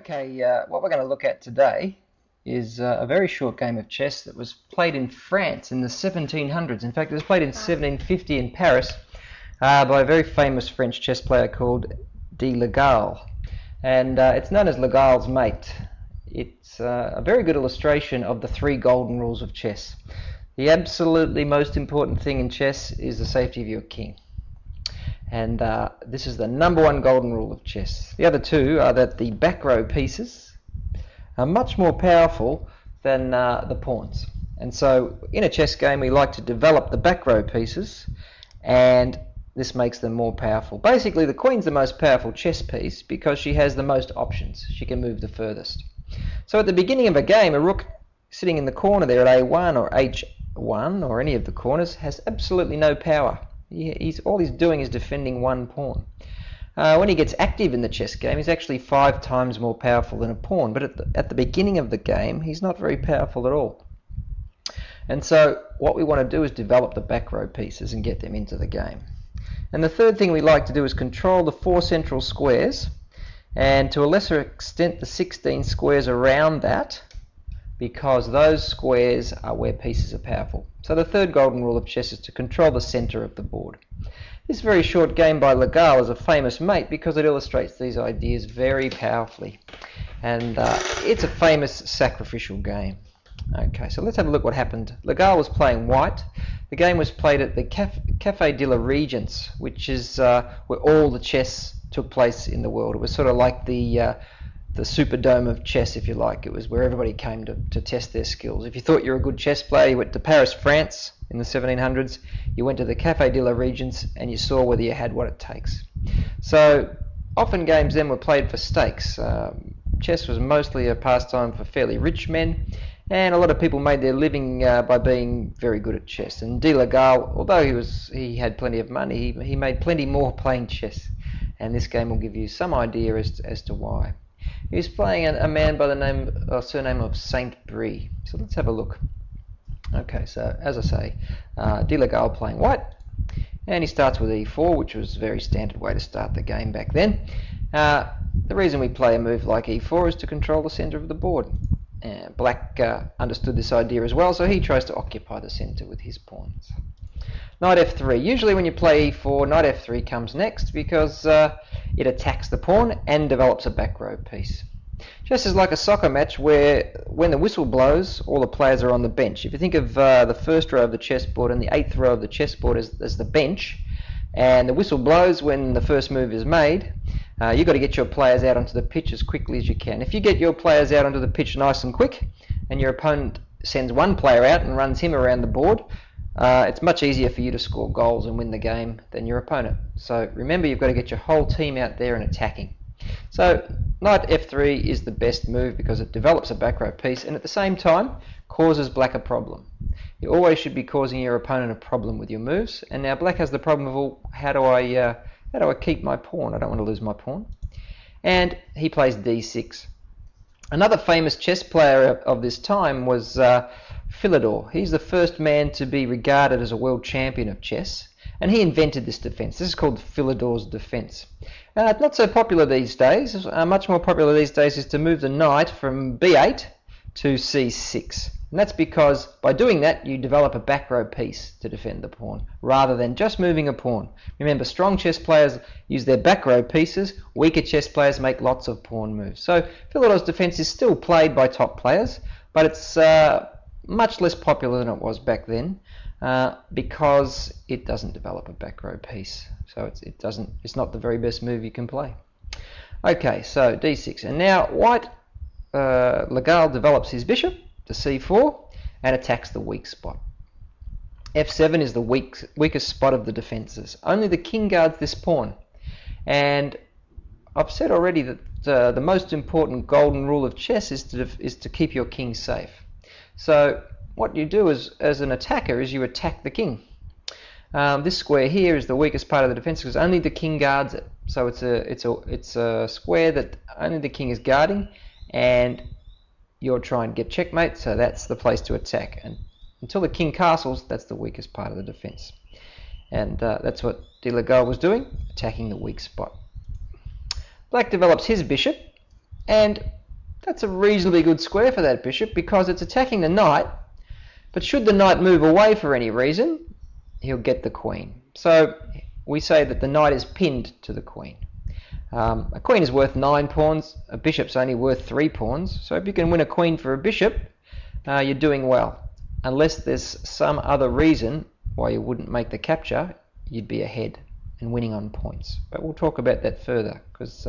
Okay, what we're going to look at today is a very short game of chess that was played in France in the 1700s. In fact, it was played in 1750 in Paris by a very famous French chess player called de Le Gall. And it's known as Le Gall's mate. It's a very good illustration of the three golden rules of chess. The absolutely most important thing in chess is the safety of your king. And this is the number one golden rule of chess. The other two are that the back row pieces are much more powerful than the pawns. And so in a chess game we like to develop the back row pieces, and this makes them more powerful. Basically the queen's the most powerful chess piece because she has the most options. She can move the furthest. So at the beginning of a game, a rook sitting in the corner there at A1 or H1 or any of the corners has absolutely no power. All he's doing is defending one pawn. When he gets active in the chess game, he's actually 5 times more powerful than a pawn, but at the beginning of the game, he's not very powerful at all. And so what we want to do is develop the back row pieces and get them into the game. And the third thing we like to do is control the 4 central squares, and to a lesser extent the 16 squares around that, because those squares are where pieces are powerful. So the third golden rule of chess is to control the center of the board. This very short game by Le Gall is a famous mate because it illustrates these ideas very powerfully. And it's a famous sacrificial game. Okay, so let's have a look what happened. Le Gall was playing white. The game was played at the Café de la Régence, which is where all the chess took place in the world. It was sort of like the Superdome of chess, if you like. It was where everybody came to test their skills. If you thought you were a good chess player, you went to Paris, France in the 1700s. You went to the Café de la Régence and you saw whether you had what it takes. So often games then were played for stakes. Chess was mostly a pastime for fairly rich men, and a lot of people made their living by being very good at chess. And de Le Gall, although he had plenty of money, he made plenty more playing chess. And this game will give you some idea as to why. He was playing a man by the surname of Saint-Bris. So let's have a look. Okay, so as I say, de Le Gall playing white, and he starts with e4, which was a very standard way to start the game back then. The reason we play a move like e4 is to control the center of the board. Black understood this idea as well, so he tries to occupy the center with his pawns. Knight f3. Usually when you play e4, knight f3 comes next because it attacks the pawn and develops a back row piece. Just as like a soccer match where when the whistle blows, all the players are on the bench. If you think of the first row of the chessboard and the 8th row of the chessboard as the bench, and the whistle blows when the first move is made, you've got to get your players out onto the pitch as quickly as you can. If you get your players out onto the pitch nice and quick, and your opponent sends one player out and runs him around the board, it's much easier for you to score goals and win the game than your opponent. So remember, you've got to get your whole team out there and attacking. So knight f3 is the best move because it develops a back row piece and at the same time causes black a problem. You always should be causing your opponent a problem with your moves, and now black has the problem of, well, how do I keep my pawn? I don't want to lose my pawn. And he plays d6. Another famous chess player of this time was Philidor. He's the first man to be regarded as a world champion of chess, and he invented this defense. This is called Philidor's defense. Not so popular these days. Much more popular these days is to move the knight from b8 to c6. And that's because by doing that you develop a back row piece to defend the pawn rather than just moving a pawn. Remember, strong chess players use their back row pieces, weaker chess players make lots of pawn moves. So Philidor's defense is still played by top players, but it's much less popular than it was back then because it doesn't develop a back row piece. So it's not the very best move you can play. Okay, so d6, and now white Le Gall develops his bishop to c4 and attacks the weak spot. f7 is the weakest spot of the defences. Only the king guards this pawn, and I've said already that the most important golden rule of chess is to keep your king safe. So what you do as an attacker is you attack the king. This square here is the weakest part of the defense because only the king guards it. So it's a square that only the king is guarding, and you're trying to get checkmate, so that's the place to attack. And until the king castles, that's the weakest part of the defense. And that's what de Le Gall was doing, attacking the weak spot. Black develops his bishop, And that's a reasonably good square for that bishop because it's attacking the knight, but should the knight move away for any reason, he'll get the queen. So we say that the knight is pinned to the queen. A queen is worth 9 pawns, a bishop's only worth 3 pawns, so if you can win a queen for a bishop, you're doing well. Unless there's some other reason why you wouldn't make the capture, you'd be ahead and winning on points. But we'll talk about that further because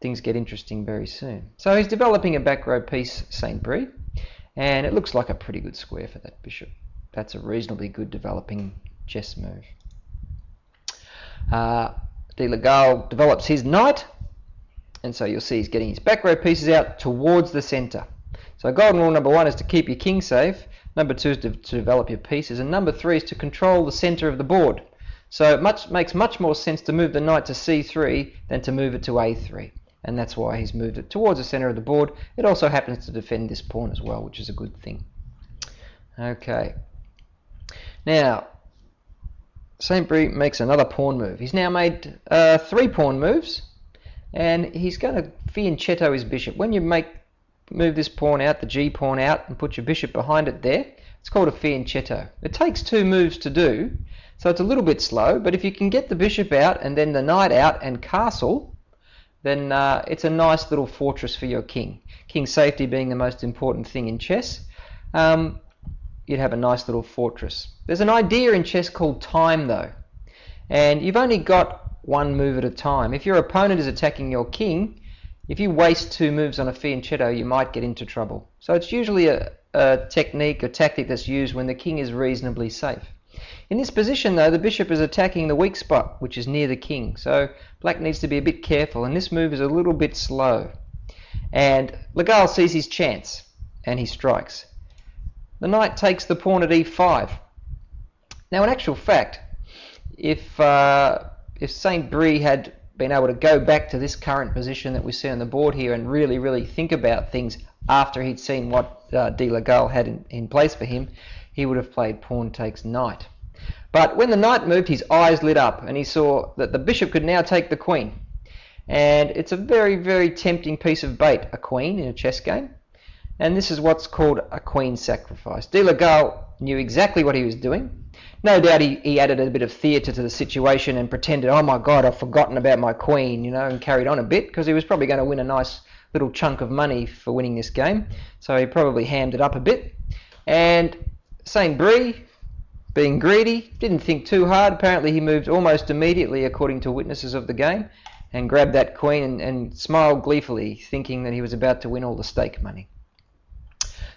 things get interesting very soon. So he's developing a back row piece, Saint Brie, and it looks like a pretty good square for that bishop. That's a reasonably good developing chess move. De La Gall develops his knight, and so you'll see he's getting his back row pieces out towards the centre. So golden rule number 1 is to keep your king safe, number 2 is to develop your pieces, and number 3 is to control the centre of the board. So it makes much more sense to move the knight to c3 than to move it to a3, and that's why he's moved it towards the centre of the board. It also happens to defend this pawn as well, which is a good thing. Okay. Now, Saint Brie makes another pawn move. He's now made 3 pawn moves, and he's going to fianchetto his bishop. When you move this pawn out, the G pawn out, and put your bishop behind it there, it's called a fianchetto. It takes 2 moves to do, so it's a little bit slow, but if you can get the bishop out and then the knight out and castle, then it's a nice little fortress for your king. King safety being the most important thing in chess. You'd have a nice little fortress. There's an idea in chess called time though, and you've only got 1 move at a time. If your opponent is attacking your king, if you waste 2 moves on a fianchetto, you might get into trouble. So it's usually a technique or tactic that's used when the king is reasonably safe. In this position though, the bishop is attacking the weak spot, which is near the king, so black needs to be a bit careful, and this move is a little bit slow. And Le Gall sees his chance, and he strikes. The knight takes the pawn at e5. Now in actual fact, if Saint Brie had been able to go back to this current position that we see on the board here and really think about things after he'd seen what De La Gall had in place for him, he would have played pawn takes knight. But when the knight moved, his eyes lit up and he saw that the bishop could now take the queen. And it's a very tempting piece of bait, a queen in a chess game. And this is what's called a queen sacrifice. De La Gall knew exactly what he was doing. No doubt he added a bit of theatre to the situation and pretended, oh my God, I've forgotten about my queen, and carried on a bit because he was probably going to win a nice little chunk of money for winning this game. So he probably hammed it up a bit. And Saint Brie, being greedy, didn't think too hard. Apparently he moved almost immediately, according to witnesses of the game, and grabbed that queen and smiled gleefully, thinking that he was about to win all the stake money.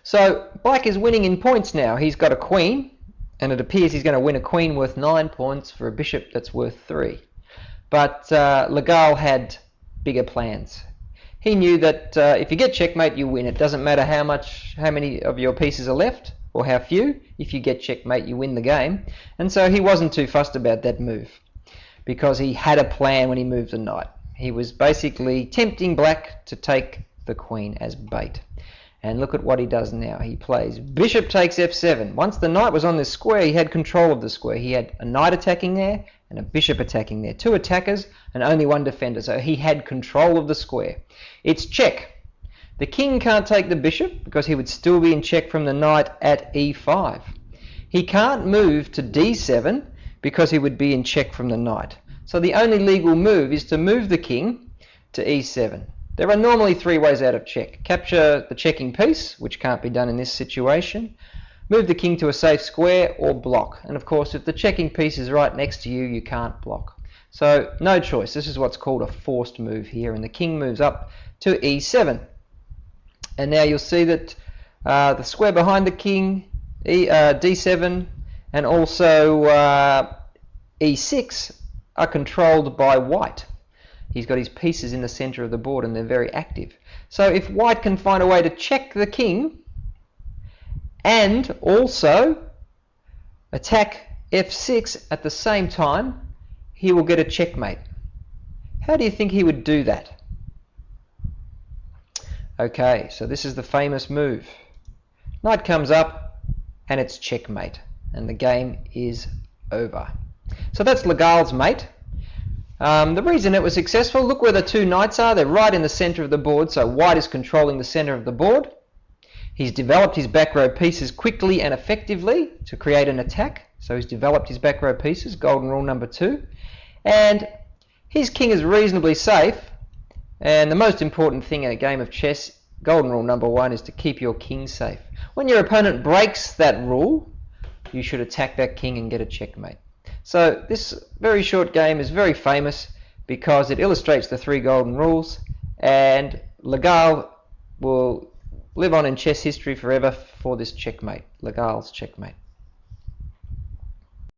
So black is winning in points now. He's got a queen, and it appears he's going to win a queen worth 9 points for a bishop that's worth 3. But Le Gall had bigger plans. He knew that if you get checkmate, you win. It doesn't matter how many of your pieces are left, or how few. If you get checkmate, you win the game. And so he wasn't too fussed about that move, because he had a plan when he moved the knight. He was basically tempting black to take the queen as bait. And look at what he does now. He plays bishop takes f7. Once the knight was on this square, he had control of the square. He had a knight attacking there and a bishop attacking there. 2 attackers and only 1 defender. So he had control of the square. It's check. The king can't take the bishop because he would still be in check from the knight at e5. He can't move to d7 because he would be in check from the knight. So the only legal move is to move the king to e7. There are normally 3 ways out of check. Capture the checking piece, which can't be done in this situation, move the king to a safe square, or block. And of course, if the checking piece is right next to you, you can't block. So no choice. This is what's called a forced move here, and the king moves up to e7. And now you'll see that the square behind the king, d7, and also e6 are controlled by white. He's got his pieces in the centre of the board and they're very active. So if white can find a way to check the king and also attack f6 at the same time, he will get a checkmate. How do you think he would do that? Okay, so this is the famous move. Knight comes up and it's checkmate and the game is over. So that's Le Gall's mate. The reason it was successful, look where the two knights are. They're right in the centre of the board, so white is controlling the centre of the board. He's developed his back row pieces quickly and effectively to create an attack. So he's developed his back row pieces, golden rule number 2. And his king is reasonably safe. And the most important thing in a game of chess, golden rule number 1, is to keep your king safe. When your opponent breaks that rule, you should attack that king and get a checkmate. So this very short game is very famous because it illustrates the 3 golden rules, and Le Gall will live on in chess history forever for this checkmate, Le Gall's checkmate.